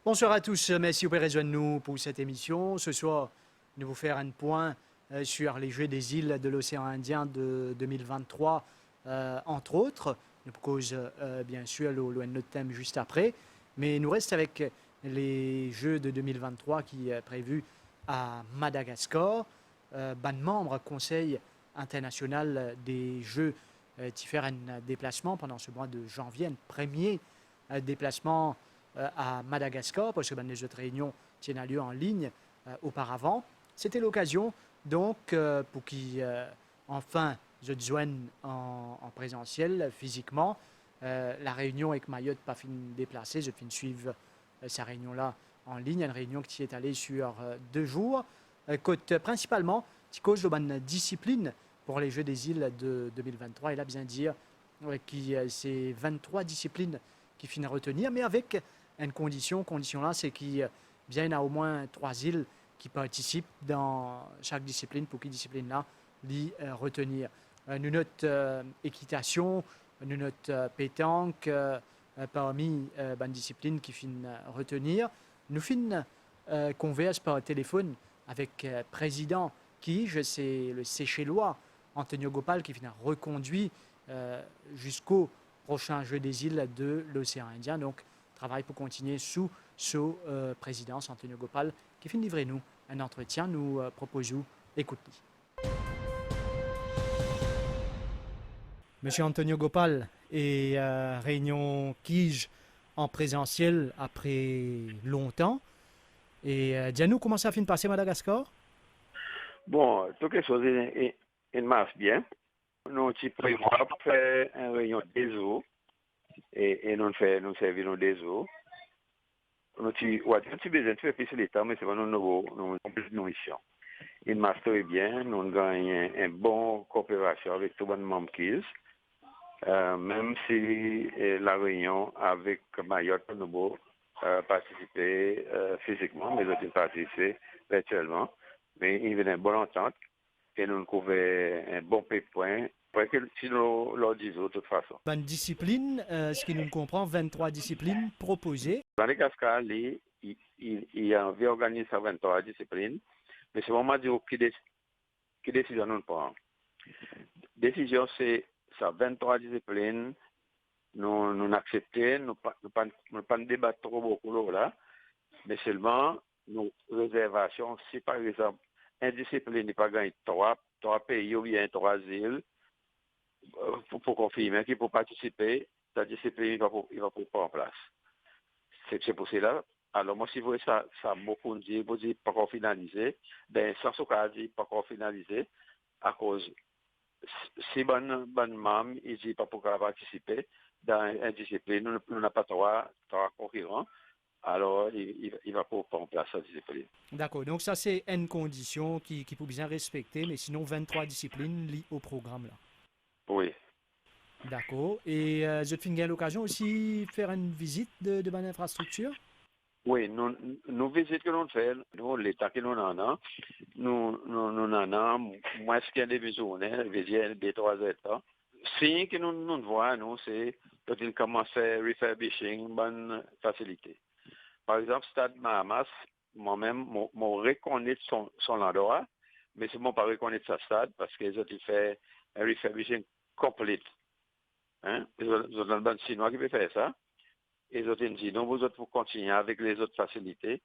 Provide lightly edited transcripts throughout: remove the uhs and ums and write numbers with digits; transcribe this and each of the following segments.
Bonsoir à tous, merci de rejoindre nous pour cette émission. Ce soir, nous vous faire un point sur les Jeux des îles de l'océan Indien de 2023, entre autres. Nous cause bien sûr notre thème juste après, mais nous reste avec les Jeux de 2023 qui est prévu à Madagascar. Ban membre Conseil international des Jeux qui fait un déplacement pendant ce mois de janvier, un premier déplacement à Madagascar, parce que les autres réunions tiennent lieu en ligne auparavant. C'était l'occasion, donc, pour qu'ils, enfin, se joignent en présentiel, physiquement. La réunion avec Mayotte pas fini déplacée, je finis suivre sa réunion-là en ligne, une réunion qui est allée sur 2 jours. Côte principalement, qui cause de bonne discipline pour les Jeux des îles de 2023. Et là, bien dire qui c'est 23 disciplines qui finissent à retenir, mais avec une condition là, c'est qu'il y a au moins 3 îles qui participent dans chaque discipline pour qu'ils discipline là l'y retenir. Nous notre équitation, nous notre pétanque parmi bonnes disciplines qui finissent retenir. Nous finissons converse par téléphone avec le président qui, je sais, le Seychellois, Antonio Gopal, qui finit reconduit jusqu'au prochain Jeu des îles de l'océan Indien. Donc, travail pour continuer sous présidence Antonio Gopal, qui finit livrer nous un entretien. Nous proposons écoutez. Monsieur Antonio Gopal et réunion Kij en présentiel après longtemps. Et dis-nous comment ça finit de passer Madagascar? Bon, toutes les choses, il marche bien. Nous avons prévu pour faire une réunion des eaux et nous servons des eaux. Nous avons besoin de faire plus l'état, mais c'est pas nos missions. Il marche très bien. Nous avons gagné une bonne coopération avec tous les membres KIS. Même si la réunion avec Mayotte, nous avons participé physiquement, mais nous avons participé virtuellement. Mais il y a une bonne entente et nous avons un bon point. Si nous leur disons de toute façon. Bonne discipline, ce qui nous comprend, 23 disciplines proposées. Dans les cascades, il a organisé 23 disciplines, mais c'est vraiment dire qui décision nous prend. Décision, c'est ça 23 disciplines, nous acceptons, nous pas débattre trop beaucoup là, mais seulement nos réservations, si par exemple, une discipline n'est pas gagné trois pays ou bien 3 îles, pour confirmer qu'il peut participer, la discipline il va pas en place. C'est pour cela. Alors moi, si vous voulez ça beaucoup dire, vous dites pas encore finalisé, ben sans ce cas dit pas encore finalisé, à cause si bonne membre il dit pas pour participer dans une discipline, nous n'avons pas trois concurrents. Alors, il va pas en place la discipline. D'accord, donc ça c'est une condition qui peut bien respecter, mais sinon 23 disciplines liées au programme là. Oui. D'accord, et je te finis l'occasion aussi de faire une visite de bonne infrastructure? Oui, nous visites que nous faisons, nous, l'État que nous en a, nous en avons, moins qu'il y a des besoins, visiter des 3 États. Si que nous voyons, nous, c'est quand ils commencent à refurbishing, bonne facilité. Par exemple, Stade Bahamas, moi-même, je reconnais son endroit, mais c'est moi pas reconnaître sa stade parce qu'ils ont fait un refurbishing complet. Hein? Ils ont un bon Chinois qui peut faire ça. Ils ont dit, non, vous autres, vous continuez avec les autres facilités.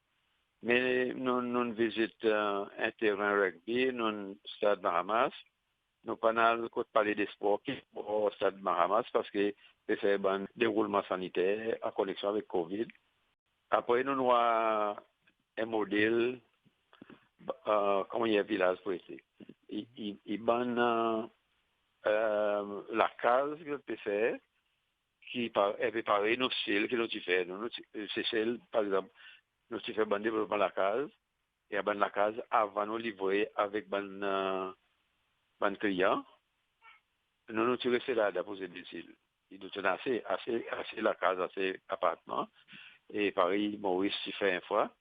Mais nous visitons un terrain rugby, nous Stade Bahamas. Nous pas parler des sports au Stade Bahamas parce que c'est fait un déroulement sanitaire en connexion avec Covid. Après, nous avons un modèle, comment il y a un village pour ici. Il ban la case que peut faire, qui est préparée, nos styles que nous faisons. C'est celle, par exemple, nous faisons un développement de la case, et ban la case avant nous livrer avec ban client. Nous restés là pour ces décisions. Il nous tient assez la case, assez appartement. Et Paris, Maurice s'y fait une fois,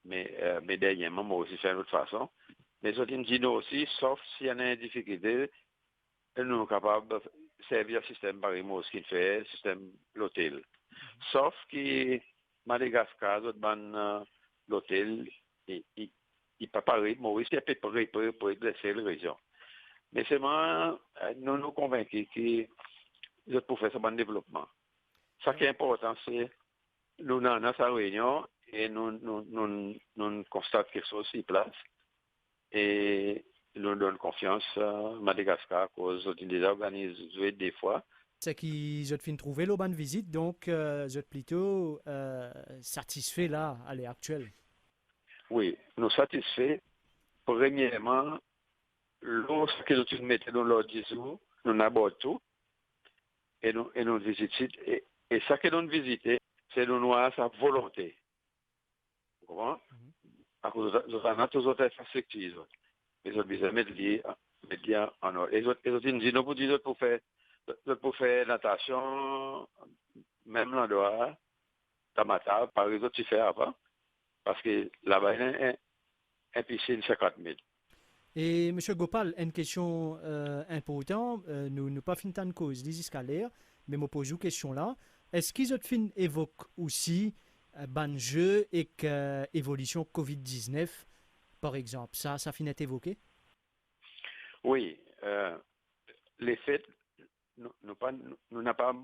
mais dernièrement, Maurice s'y fait d'une autre façon. Mais ça dit nous aussi, sauf s'il y a une difficulté, nous sommes capables de servir le système Paris Maurice qui fait, le système l'hôtel. Sauf que Madagascar, l'hôtel, il pas pareil, Maurice est préparé pour exercer la région. Mais c'est moi, nous convaincus que nous pouvons faire ce bon développement. Ce qui est important, c'est nous dans sa réunion et nous constatons quelque chose sur place et nous donnons confiance à Madagascar à cause de déjà organisé des fois. C'est qu'ils ont fin trouvé la bonne visite, donc vous êtes plutôt satisfait là, à l'heure actuelle. Oui, nous satisfaits. Premièrement, lorsque nous mettons dans l'ordre du jour, nous abordons tout et nous visitons. Et ça que nous visitons, c'est de nous avoir sa volonté. Vous comprenez? À cause de nous avons tous autres infrastructures. Les autres besoin mettre en ordre. Les autres nous disent, nous pour faire natation, même l'endroit, Tamata, par exemple, tu fais avant, parce que là-bas, il y a un piscine 50 000. Et M. Gopal, une question importante, nous n'avons pas fini de cause des escalaires, mais je me pose une question là. Est-ce qu'ils ont fin évoquent aussi ban jeu et que évolution Covid-19, par exemple? Ça finit évoqué? Oui, les faits, nous n'avons pas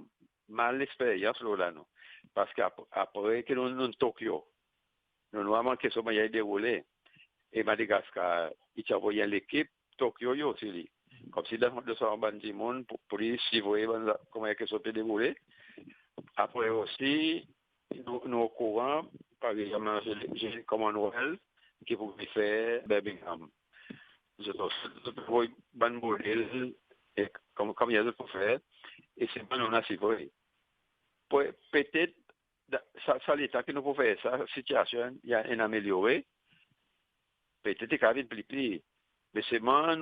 mal l'expérience là, non. Parce qu'après que nous sommes Tokyo, nous avons manqué ce moyen déroulé. Et Madagascar, il a envoyé l'équipe Tokyo aussi. Comme si dans le son ban du monde pour suivre comment est-ce que ça peut dérouler. Après aussi, nous au courant, par exemple, j'ai comme un Noël qui pouvait faire Birmingham. Je trouve un modèle et comme il y a d'autres faire et c'est pas non assez vrai. Peut-être ça l'état que nous pouvons faire ça situation il y a un amélioré peut-être qu'il y a plus plus mais c'est moi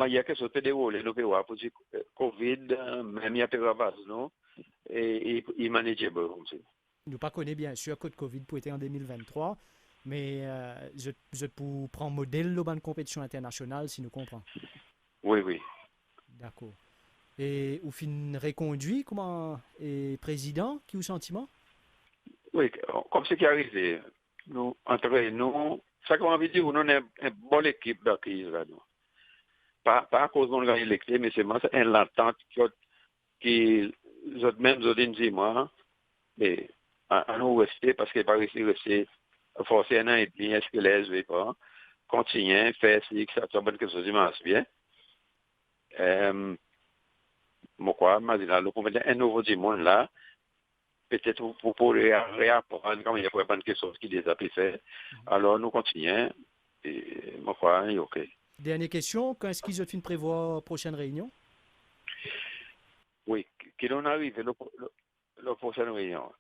il y a quelque chose de déroulé nous pouvons pour dire Covid même il y a pas grave non et il manageable comme ça. Nous ne connaissons bien sûr que le Covid pour être en 2023, mais je peux prendre modèle de la compétition internationale si nous comprenons. Oui, oui. D'accord. Et au fin reconduit comment est président qui a eu sentiment? Oui, comme ce qui est arrivé, nous, entre nous, ça qu'on veut dire, nous avons une bonne équipe d'accueil là, nous. Pas à cause de nous gagner l'électrique, mais c'est une entente qui, même, je dis, moi, mais, à nous rester, parce qu'il n'est pas réussi à rester forcé un an et demi, est-ce que les veut pas, continuer, faire ci, que ça soit bonne que ça se bien. Moi, quoi, le convaincre un nouveau du monde là, peut-être vous pourrez réapprendre comme il y a pas de choses qui déjà pu faire. Alors, nous continuons. Et moi, quoi, OK. Dernière question, quand est-ce qu'ils ont fini de prévoir la prochaine réunion? Oui, qu'il en arrive la prochaine réunion.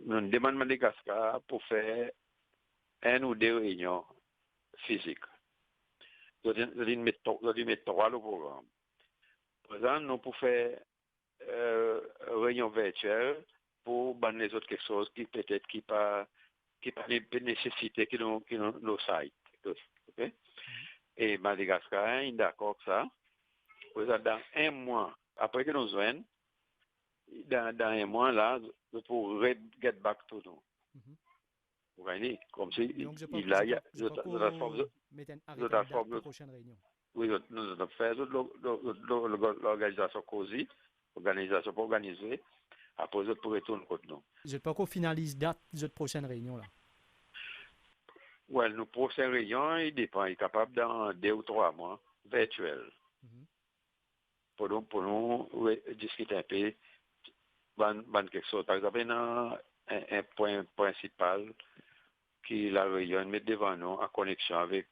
Nous demandons Madagascar pour faire une ou deux réunions physiques. Nous allons mettre trois le programme. Par exemple, nous pouvons faire réunion virtuelle pour ban les autres quelque chose qui peut-être qui pas nécessité que nos sites. OK? Et Madagascar est d'accord avec ça. Dans un mois, après que nous joignons, dans un mois là, pour get back to nous. Vous voyez, comme si Donc, je il a la prochaine réunion. Oui, nous avons fait l'organisation COSI, organisation pour organiser, après nous pour retourner contre nous. Je ne sais pas qu'on finalise date de cette prochaine réunion là. Oui, nos prochaines réunions, il dépend, il est capable dans 2 ou 3 mois, virtuels. Pour nous discuter un peu, quelque chose. Par exemple, un point principal qui la réunion met devant nous en connexion avec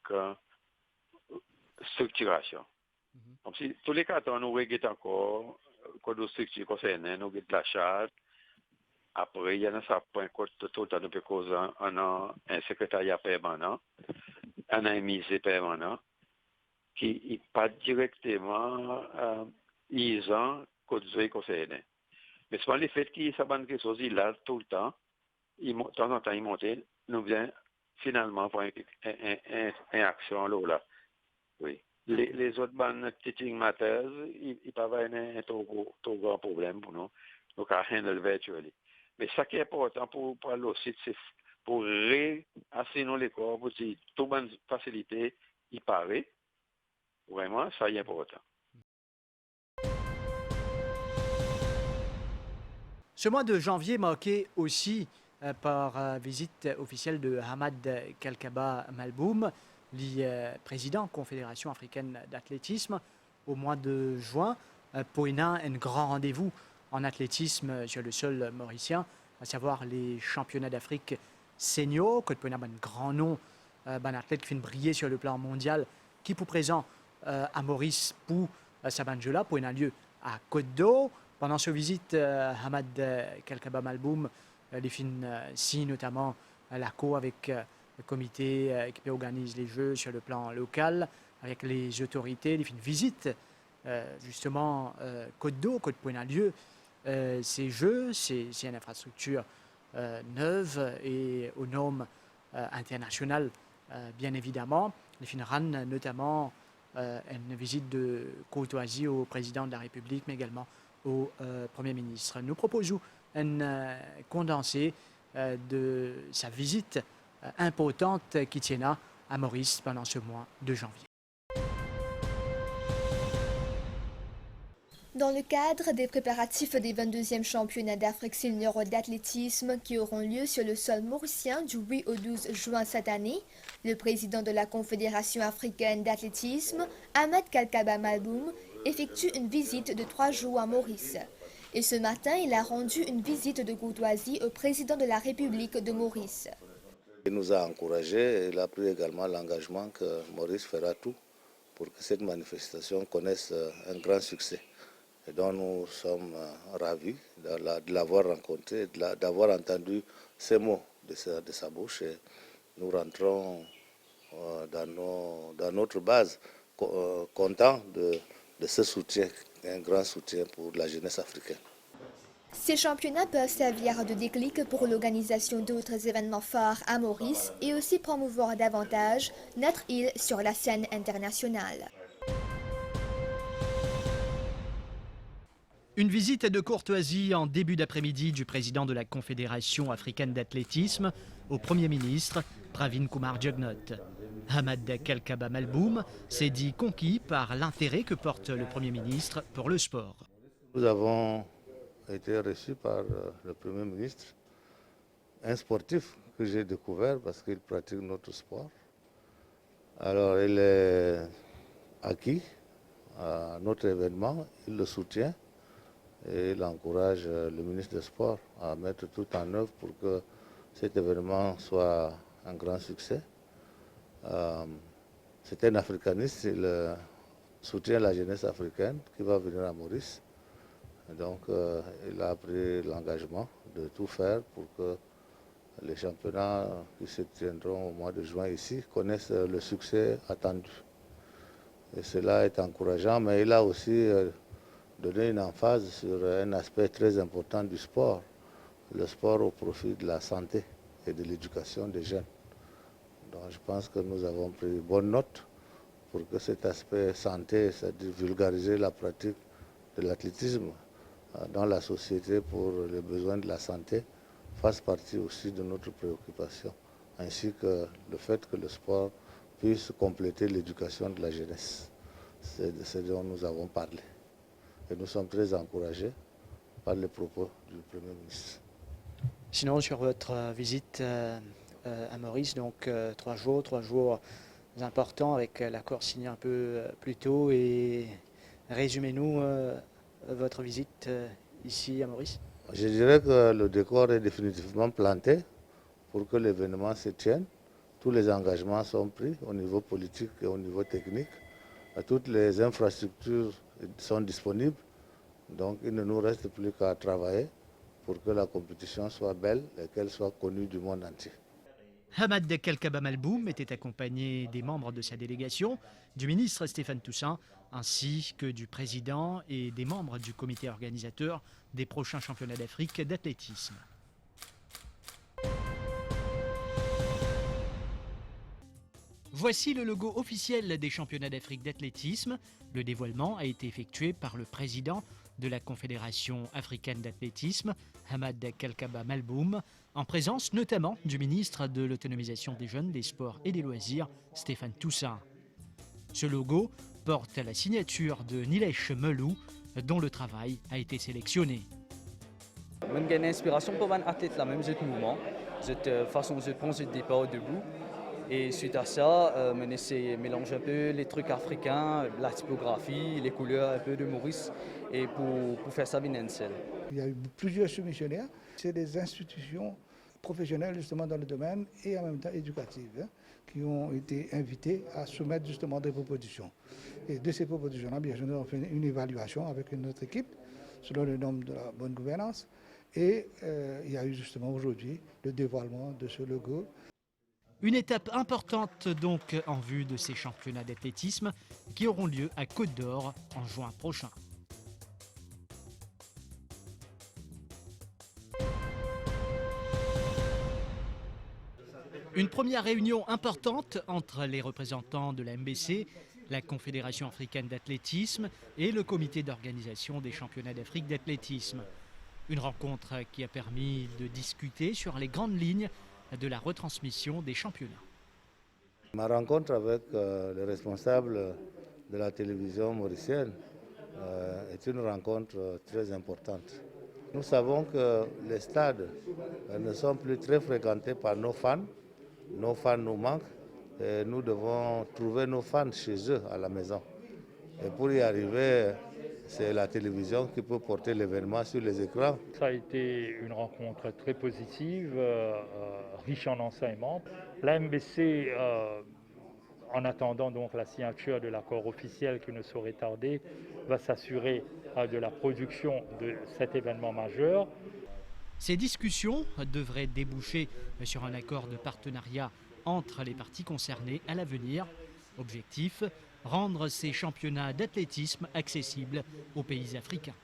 structuration. Comme si tous les 4 ans, nous regardons encore code de structure concernée, nous regardons la charte. Après, il y a un point tout le temps de cause en un secrétariat permanent, un musée permanent, qui n'est pas directement lisant code de concerné. Mais c'est pas le fait qu'il s'abonne quelque chose, il a tout le temps, de temps en temps, il monte, nous vient finalement pour une action là. Oui. Les autres bandes teaching matters, ils peuvent avoir un trop grand problème pour nous. Donc, à handle virtually. Mais ça qui est important pour aller au site, c'est pour réassigner les corps, pour dire toute bonne facilité, il paraît. Vraiment, ça y est important. Ce mois de janvier marqué aussi par visite officielle de Hamad Kalkaba Malboum, le président Confédération africaine d'athlétisme, au mois de juin, pour un grand rendez-vous en athlétisme sur le sol mauricien, à savoir les championnats d'Afrique seniors, que pour un grand nom, un athlète qui fait briller sur le plan mondial, qui pour présent à Maurice pour Sabanjola, pour un lieu à Côte d'Or. Pendant cette visite, Hamad Kalkaba Malboum, les films signent notamment l'accord avec le comité qui organise les Jeux sur le plan local, avec les autorités, les films visitent justement Côte d'Or, Côte pour un lieu. Ces Jeux, c'est une infrastructure neuve et aux normes internationales, bien évidemment. Les films rendent notamment une visite de courtoisie au président de la République, mais également au Premier ministre. Nous proposons un condensé de sa visite importante qui tiendra à Maurice pendant ce mois de janvier. Dans le cadre des préparatifs des 22e championnats d'Afrique senior d'athlétisme qui auront lieu sur le sol mauricien du 8 au 12 juin cette année, le président de la Confédération africaine d'athlétisme, Hamad Kalkaba Malboum, effectue une visite de 3 jours à Maurice. Et ce matin, il a rendu une visite de courtoisie au président de la République de Maurice. Il nous a encouragés et il a pris également l'engagement que Maurice fera tout pour que cette manifestation connaisse un grand succès. Et donc nous sommes ravis de l'avoir rencontré, d'avoir entendu ces mots de sa bouche. Et nous rentrons dans notre base, contents de ce soutien, un grand soutien pour la jeunesse africaine. Ces championnats peuvent servir de déclic pour l'organisation d'autres événements phares à Maurice et aussi promouvoir davantage notre île sur la scène internationale. Une visite de courtoisie en début d'après-midi du président de la Confédération africaine d'athlétisme au Premier ministre, Pravin Kumar Jugnauth. Hamad Kalkaba Malboum s'est dit conquis par l'intérêt que porte le Premier ministre pour le sport. Nous avons été reçus par le Premier ministre, un sportif que j'ai découvert parce qu'il pratique notre sport. Alors il est acquis à notre événement, il le soutient. Et il encourage le ministre des Sports à mettre tout en œuvre pour que cet événement soit un grand succès. C'est un africaniste, il soutient la jeunesse africaine qui va venir à Maurice. Et donc il a pris l'engagement de tout faire pour que les championnats qui se tiendront au mois de juin ici connaissent le succès attendu. Et cela est encourageant, mais il a aussi donner une emphase sur un aspect très important du sport, le sport au profit de la santé et de l'éducation des jeunes. Donc je pense que nous avons pris bonne note pour que cet aspect santé, c'est-à-dire vulgariser la pratique de l'athlétisme dans la société pour les besoins de la santé, fasse partie aussi de notre préoccupation, ainsi que le fait que le sport puisse compléter l'éducation de la jeunesse. C'est de ce dont nous avons parlé. Et nous sommes très encouragés par les propos du Premier ministre. Sinon, sur votre visite à Maurice, donc 3 jours importants avec l'accord signé un peu plus tôt. Et résumez-nous votre visite ici à Maurice. Je dirais que le décor est définitivement planté pour que l'événement se tienne. Tous les engagements sont pris au niveau politique et au niveau technique. Toutes les infrastructures sont disponibles, donc il ne nous reste plus qu'à travailler pour que la compétition soit belle et qu'elle soit connue du monde entier. Hamad Kalkaba Malboum était accompagné des membres de sa délégation, du ministre Stéphane Toussaint, ainsi que du président et des membres du comité organisateur des prochains championnats d'Afrique d'athlétisme. Voici le logo officiel des championnats d'Afrique d'athlétisme. Le dévoilement a été effectué par le président de la Confédération africaine d'athlétisme, Hamad Kalkaba Malboum, en présence notamment du ministre de l'Autonomisation des jeunes, des sports et des loisirs, Stéphane Toussaint. Ce logo porte la signature de Nilesh Melou, dont le travail a été sélectionné. J'ai une inspiration pour un athlète, la même mouvement, cette façon de prendre le départ debout. Et suite à ça, on essaie de mélanger un peu les trucs africains, la typographie, les couleurs un peu de Maurice, et pour faire ça bien seul. Il y a eu plusieurs soumissionnaires. C'est des institutions professionnelles justement dans le domaine et en même temps éducatives qui ont été invités à soumettre justement des propositions. Et de ces propositions-là, bien sûr, nous avons fait une évaluation avec une autre équipe selon le normes de la bonne gouvernance. Et il y a eu justement aujourd'hui le dévoilement de ce logo. Une étape importante donc en vue de ces championnats d'athlétisme qui auront lieu à Côte d'Or en juin prochain. Une première réunion importante entre les représentants de la MBC, la Confédération africaine d'athlétisme et le comité d'organisation des championnats d'Afrique d'athlétisme. Une rencontre qui a permis de discuter sur les grandes lignes de la retransmission des championnats. Ma rencontre avec les responsables de la télévision mauricienne est une rencontre très importante. Nous savons que les stades ne sont plus très fréquentés par nos fans. Nos fans nous manquent et nous devons trouver nos fans chez eux à la maison. Et pour y arriver, c'est la télévision qui peut porter l'événement sur les écrans. Ça a été une rencontre très positive, riche en enseignements. La MBC, en attendant donc la signature de l'accord officiel qui ne saurait tarder, va s'assurer de la production de cet événement majeur. Ces discussions devraient déboucher sur un accord de partenariat entre les parties concernées à l'avenir. Objectif, rendre ces championnats d'athlétisme accessibles aux pays africains.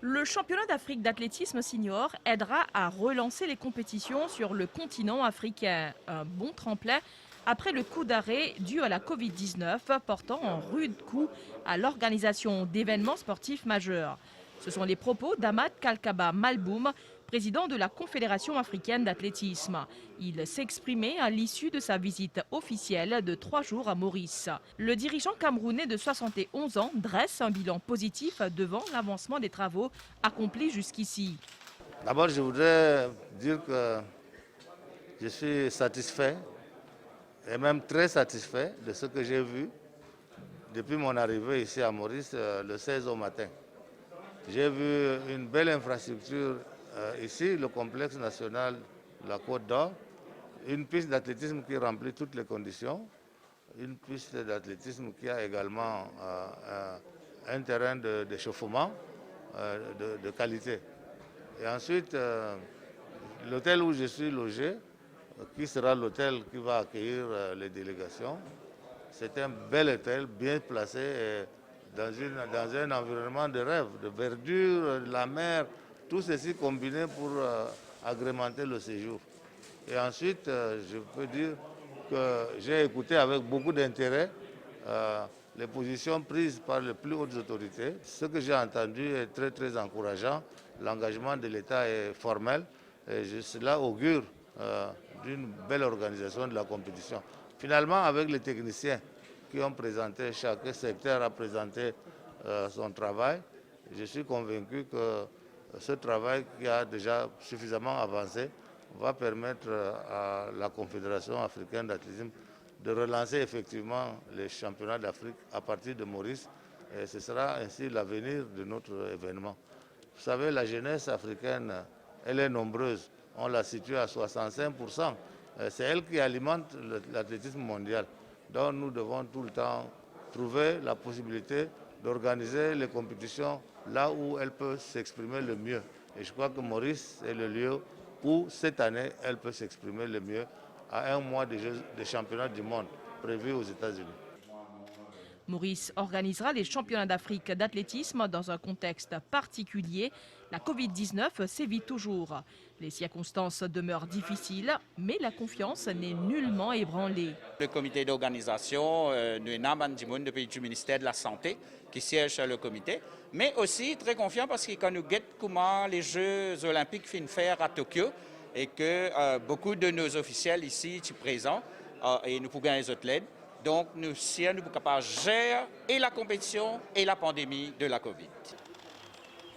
Le championnat d'Afrique d'athlétisme senior aidera à relancer les compétitions sur le continent africain. Un bon tremplin après le coup d'arrêt dû à la Covid-19 portant un rude coup à l'organisation d'événements sportifs majeurs. Ce sont les propos d'Hamad Kalkaba Malboum, président de la Confédération africaine d'athlétisme. Il s'exprimait à l'issue de sa visite officielle de 3 jours à Maurice. Le dirigeant camerounais de 71 ans dresse un bilan positif devant l'avancement des travaux accomplis jusqu'ici. D'abord, je voudrais dire que je suis satisfait et même très satisfait de ce que j'ai vu depuis mon arrivée ici à Maurice le 16 au matin. J'ai vu une belle infrastructure ici, le complexe national de la Côte d'Or, une piste d'athlétisme qui remplit toutes les conditions, une piste d'athlétisme qui a également un terrain d'échauffement de qualité. Et ensuite, l'hôtel où je suis logé, qui sera l'hôtel qui va accueillir les délégations, c'est un bel hôtel bien placé et dans un environnement de rêve, de verdure, de la mer, tout ceci combiné pour agrémenter le séjour. Et ensuite, je peux dire que j'ai écouté avec beaucoup d'intérêt les positions prises par les plus hautes autorités. Ce que j'ai entendu est très très encourageant. L'engagement de l'État est formel et cela augure d'une belle organisation de la compétition. Finalement, avec les techniciens qui ont présenté, chaque secteur a présenté son travail, je suis convaincu que ce travail qui a déjà suffisamment avancé va permettre à la Confédération africaine d'athlétisme de relancer effectivement les championnats d'Afrique à partir de Maurice. Et ce sera ainsi l'avenir de notre événement. Vous savez, la jeunesse africaine, elle est nombreuse. On la situe à 65%. C'est elle qui alimente l'athlétisme mondial. Donc nous devons tout le temps trouver la possibilité d'organiser les compétitions là où elle peut s'exprimer le mieux. Et je crois que Maurice est le lieu où cette année, elle peut s'exprimer le mieux à un mois des championnats du monde prévus aux États-Unis. Maurice organisera les championnats d'Afrique d'athlétisme dans un contexte particulier. La Covid-19 sévit toujours. Les circonstances demeurent difficiles, mais la confiance n'est nullement ébranlée. Le comité d'organisation, nous avons depuis du ministère de la Santé qui siège sur le comité, mais aussi très confiant parce que quand nous guettons comment les Jeux olympiques finissent faire à Tokyo et que beaucoup de nos officiels ici sont présents et nous pouvons gagner les athlètes. Donc nous sommes capables de gérer et la compétition et la pandémie de la Covid.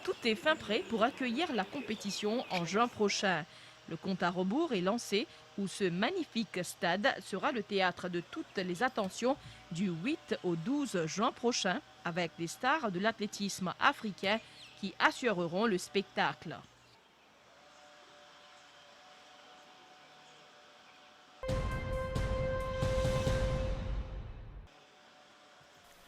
Tout est fin prêt pour accueillir la compétition en juin prochain. Le compte à rebours est lancé où ce magnifique stade sera le théâtre de toutes les attentions du 8 au 12 juin prochain avec les stars de l'athlétisme africain qui assureront le spectacle.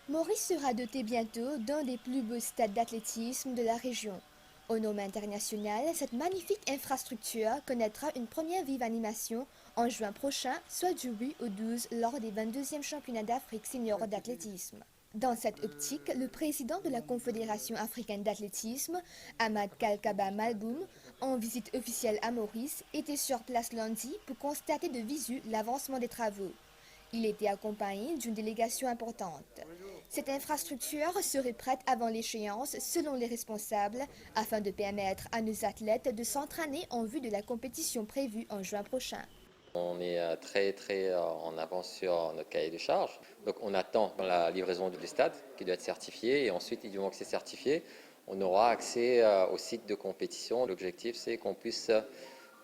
Maurice sera doté bientôt d'un des plus beaux stades d'athlétisme de la région. Au nom international, cette magnifique infrastructure connaîtra une première vive animation en juin prochain, soit du 8 au 12 lors des 22e championnats d'Afrique senior d'athlétisme. Dans cette optique, le président de la Confédération africaine d'athlétisme, Ahmad Kalkaba Malboum, en visite officielle à Maurice, était sur place lundi pour constater de visu l'avancement des travaux. Il était accompagné d'une délégation importante. Cette infrastructure serait prête avant l'échéance, selon les responsables, afin de permettre à nos athlètes de s'entraîner en vue de la compétition prévue en juin prochain. On est très en avance sur notre cahier de charges. Donc on attend la livraison du stade qui doit être certifié et ensuite, du moment que c'est certifié, on aura accès au site de compétition. L'objectif, c'est qu'on puisse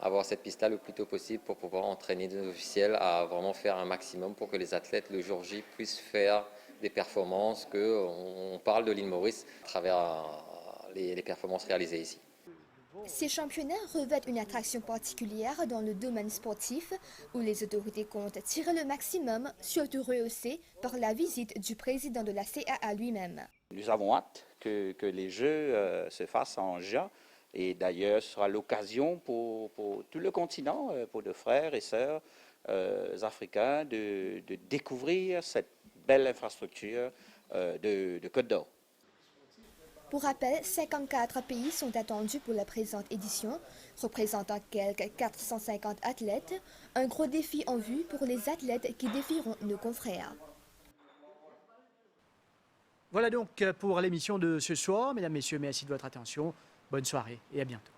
avoir cette piste-là le plus tôt possible pour pouvoir entraîner nos officiels à vraiment faire un maximum pour que les athlètes le jour J puissent faire des performances, qu'on parle de l'île Maurice à travers les performances réalisées ici. Ces championnats revêtent une attraction particulière dans le domaine sportif où les autorités comptent tirer le maximum, surtout rehaussé par la visite du président de la CAA lui-même. Nous avons hâte que les Jeux se fassent en juin. Et d'ailleurs, ce sera l'occasion pour tout le continent, pour nos frères et sœurs africains, de découvrir cette belle infrastructure de Côte d'Or. Pour rappel, 54 pays sont attendus pour la présente édition, représentant quelques 450 athlètes, un gros défi en vue pour les athlètes qui défieront nos confrères. Voilà donc pour l'émission de ce soir. Mesdames, Messieurs, merci de votre attention. Bonne soirée et à bientôt.